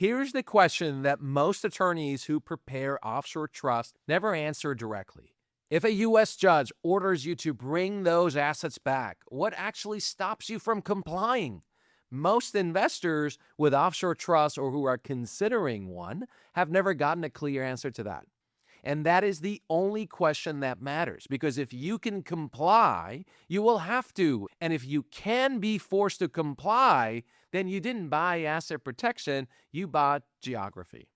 Here's the question that most attorneys who prepare offshore trusts never answer directly. If a U.S. judge orders you to bring those assets back, what actually stops you from complying? Most investors with offshore trusts or who are considering one have never gotten a clear answer to that. And that is the only question that matters, because if you can comply, you will have to. And if you can be forced to comply, then you didn't buy asset protection, you bought geography.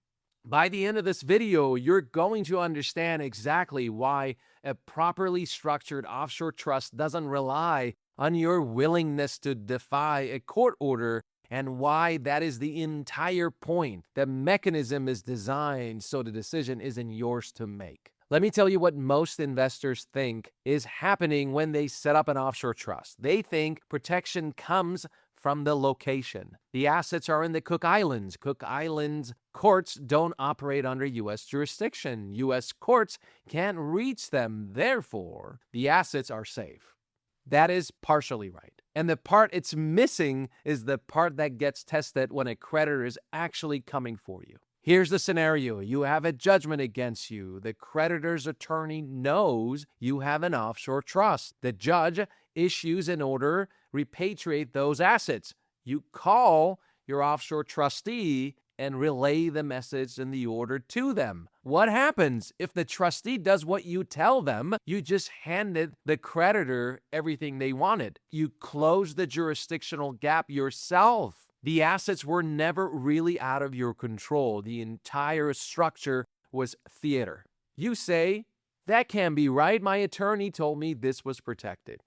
By the end of this video, you're going to understand exactly why a properly structured offshore trust doesn't rely on your willingness to defy a court order, and why that is the entire point. The mechanism is designed so the decision isn't yours to make. Let me tell you what most investors think is happening when they set up an offshore trust. They think protection comes from the location. The assets are in the Cook Islands. Cook Islands courts don't operate under U.S. jurisdiction. U.S. courts can't reach them. Therefore, the assets are safe. That is partially right. And the part it's missing is the part that gets tested when a creditor is actually coming for you. Here's the scenario. You have a judgment against you. The creditor's attorney knows you have an offshore trust. The judge issues an order, repatriate those assets. You call your offshore trustee and relay the message and the order to them. What happens if the trustee does what you tell them? You just handed the creditor everything they wanted. You close the jurisdictional gap yourself. The assets were never really out of your control. The entire structure was theater. You say, that can't be right. My attorney told me this was protected.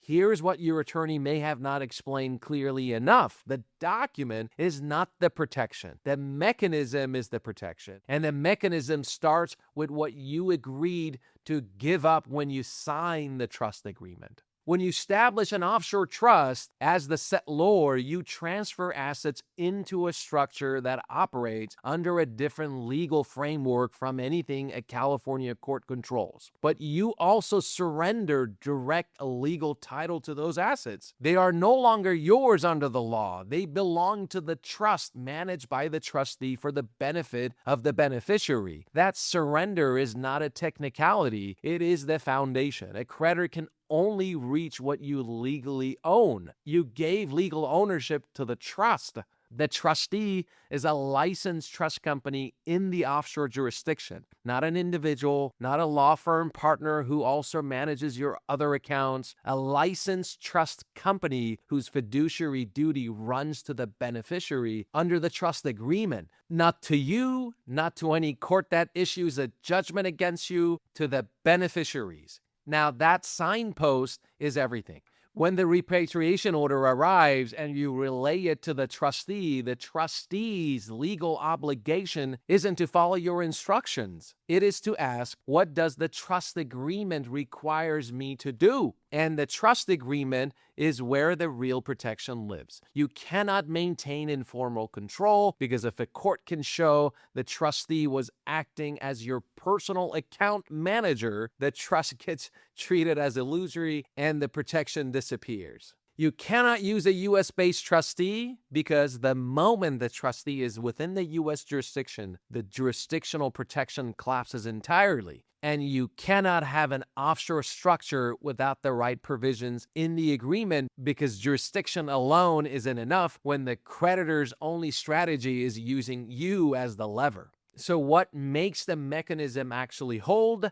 Here's what your attorney may have not explained clearly enough. The document is not the protection. The mechanism is the protection. And the mechanism starts with what you agreed to give up when you sign the trust agreement. When you establish an offshore trust as the settlor, you transfer assets into a structure that operates under a different legal framework from anything a California court controls. But you also surrender direct legal title to those assets. They are no longer yours under the law. They belong to the trust managed by the trustee for the benefit of the beneficiary. That surrender is not a technicality. It is the foundation. A creditor can only reach what you legally own. You gave legal ownership to the trust. The trustee is a licensed trust company in the offshore jurisdiction, not an individual, not a law firm partner who also manages your other accounts. A licensed trust company whose fiduciary duty runs to the beneficiary under the trust agreement, not to you, not to any court that issues a judgment against you, to the beneficiaries. Now, that signpost is everything. When the repatriation order arrives and you relay it to the trustee's legal obligation isn't to follow your instructions. It is to ask, what does the trust agreement requires me to do? And the trust agreement is where the real protection lives. You cannot maintain informal control, because if a court can show the trustee was acting as your personal account manager, the trust gets treated as illusory and the protection disappears. You cannot use a U.S.-based trustee, because the moment the trustee is within the U.S. jurisdiction, the jurisdictional protection collapses entirely. And you cannot have an offshore structure without the right provisions in the agreement, because jurisdiction alone isn't enough when the creditor's only strategy is using you as the lever. So what makes the mechanism actually hold?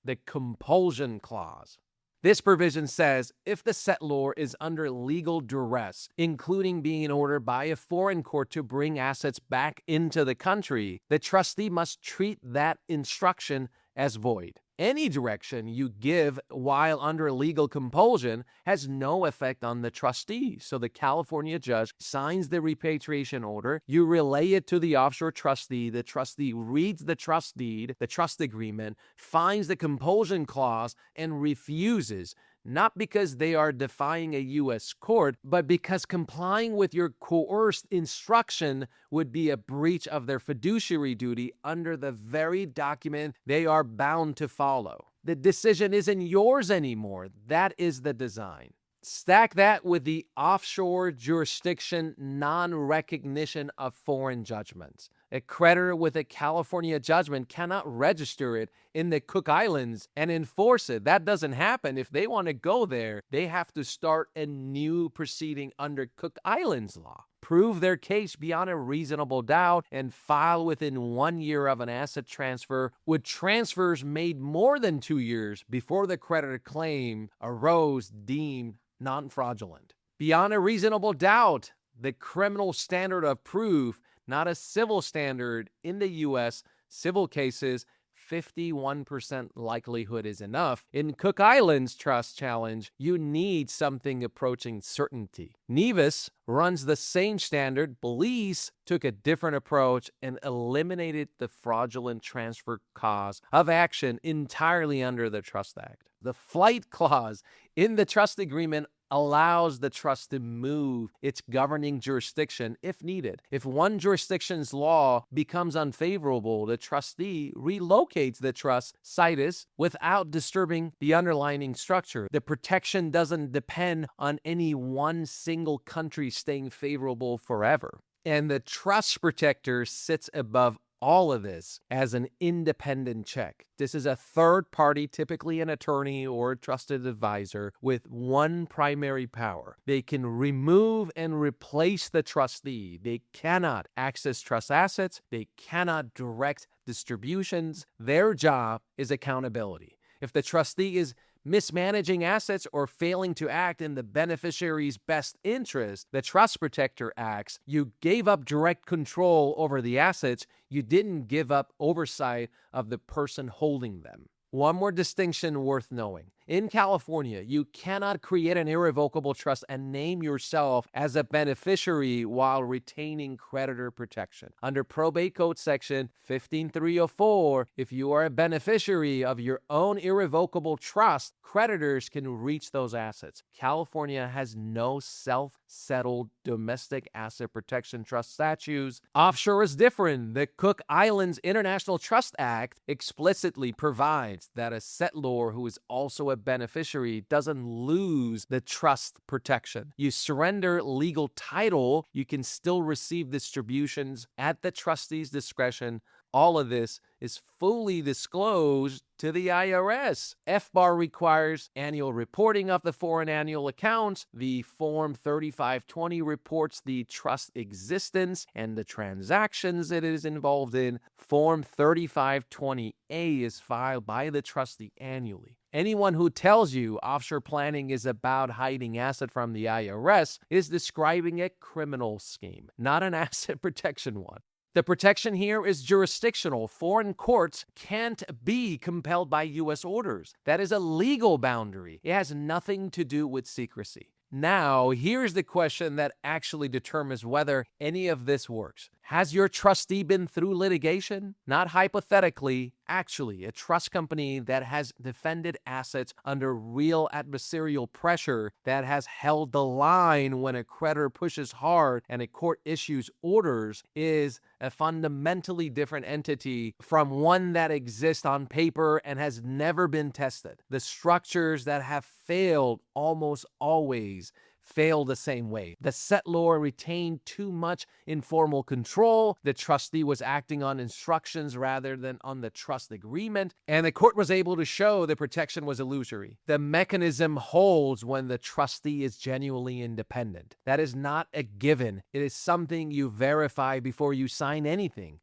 The Compulsion Clause. This provision says if the settlor is under legal duress, including being ordered by a foreign court to bring assets back into the country, the trustee must treat that instruction as void. Any direction you give while under legal compulsion has no effect on the trustee. So the California judge signs the repatriation order, you relay it to the offshore trustee reads the trust deed, the trust agreement, finds the compulsion clause, and refuses. Not because they are defying a U.S. court, but because complying with your coerced instruction would be a breach of their fiduciary duty under the very document they are bound to follow. The decision isn't yours anymore. That is the design. Stack that with the offshore jurisdiction non-recognition of foreign judgments. A creditor with a California judgment cannot register it in the Cook Islands and enforce it. That doesn't happen. If they want to go there, they have to start a new proceeding under Cook Islands law, prove their case beyond a reasonable doubt, and file within 1 year of an asset transfer, with transfers made more than 2 years before the creditor claim arose deemed non-fraudulent. Beyond a reasonable doubt, the criminal standard of proof, not a civil standard. In the U.S., civil cases, 51% likelihood is enough. In Cook Islands trust challenge, you need something approaching certainty. Nevis runs the same standard. Belize took a different approach and eliminated the fraudulent transfer cause of action entirely under the Trust Act. The flight clause in the trust agreement allows the trust to move its governing jurisdiction if needed. If one jurisdiction's law becomes unfavorable, the trustee relocates the trust situs without disturbing the underlying structure. The protection doesn't depend on any one single country staying favorable forever. And the trust protector sits above all of this as an independent check. This is a third party, typically an attorney or a trusted advisor, with one primary power. They can remove and replace the trustee. They cannot access trust assets. They cannot direct distributions. Their job is accountability. If the trustee is mismanaging assets or failing to act in the beneficiary's best interest, the trust protector acts. You gave up direct control over the assets. You didn't give up oversight of the person holding them. One more distinction worth knowing. In California, you cannot create an irrevocable trust and name yourself as a beneficiary while retaining creditor protection. Under Probate Code Section 15304, if you are a beneficiary of your own irrevocable trust, creditors can reach those assets. California has no self-settled domestic asset protection trust statutes. Offshore is different. The Cook Islands International Trust Act explicitly provides that a settlor who is also a beneficiary doesn't lose the trust protection. You surrender legal title, you can still receive distributions at the trustee's discretion. All of this is fully disclosed to the IRS. FBAR requires annual reporting of the foreign annual accounts. The Form 3520 reports the trust existence and the transactions it is involved in. Form 3520A is filed by the trustee annually. Anyone who tells you offshore planning is about hiding asset from the IRS is describing a criminal scheme, not an asset protection one. The protection here is jurisdictional. Foreign courts can't be compelled by U.S. orders. That is a legal boundary. It has nothing to do with secrecy. Now, here's the question that actually determines whether any of this works. Has your trustee been through litigation? Not hypothetically, actually, a trust company that has defended assets under real adversarial pressure, that has held the line when a creditor pushes hard and a court issues orders, is a fundamentally different entity from one that exists on paper and has never been tested. The structures that have failed almost always fail the same way. The settlor retained too much informal control. The trustee was acting on instructions rather than on the trust agreement, and the court was able to show the protection was illusory. The mechanism holds when the trustee is genuinely independent. That is not a given. It is something you verify before you sign anything.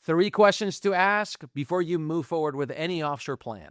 3 questions to ask before you move forward with any offshore plan.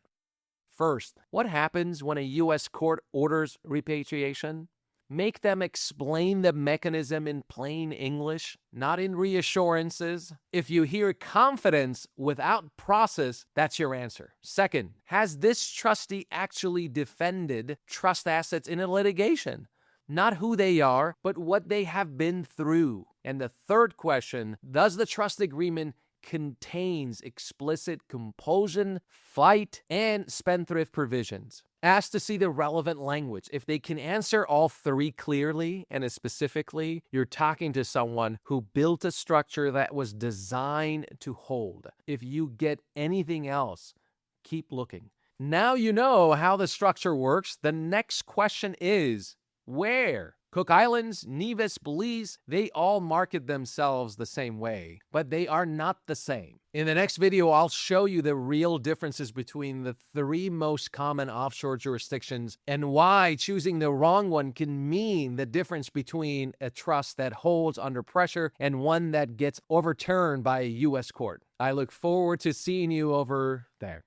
First, what happens when a U.S. court orders repatriation? Make them explain the mechanism in plain English, not in reassurances. If you hear confidence without process, that's your answer. Second, has this trustee actually defended trust assets in a litigation? Not who they are, but what they have been through. And the third question, does the trust agreement contains explicit compulsion, flight, and spendthrift provisions? Ask to see the relevant language. If they can answer all 3 clearly and specifically, you're talking to someone who built a structure that was designed to hold. If you get anything else, keep looking. Now you know how the structure works. The next question is, Where? Cook Islands, Nevis, Belize, they all market themselves the same way, but they are not the same. In the next video, I'll show you the real differences between the 3 most common offshore jurisdictions and why choosing the wrong one can mean the difference between a trust that holds under pressure and one that gets overturned by a U.S. court. I look forward to seeing you over there.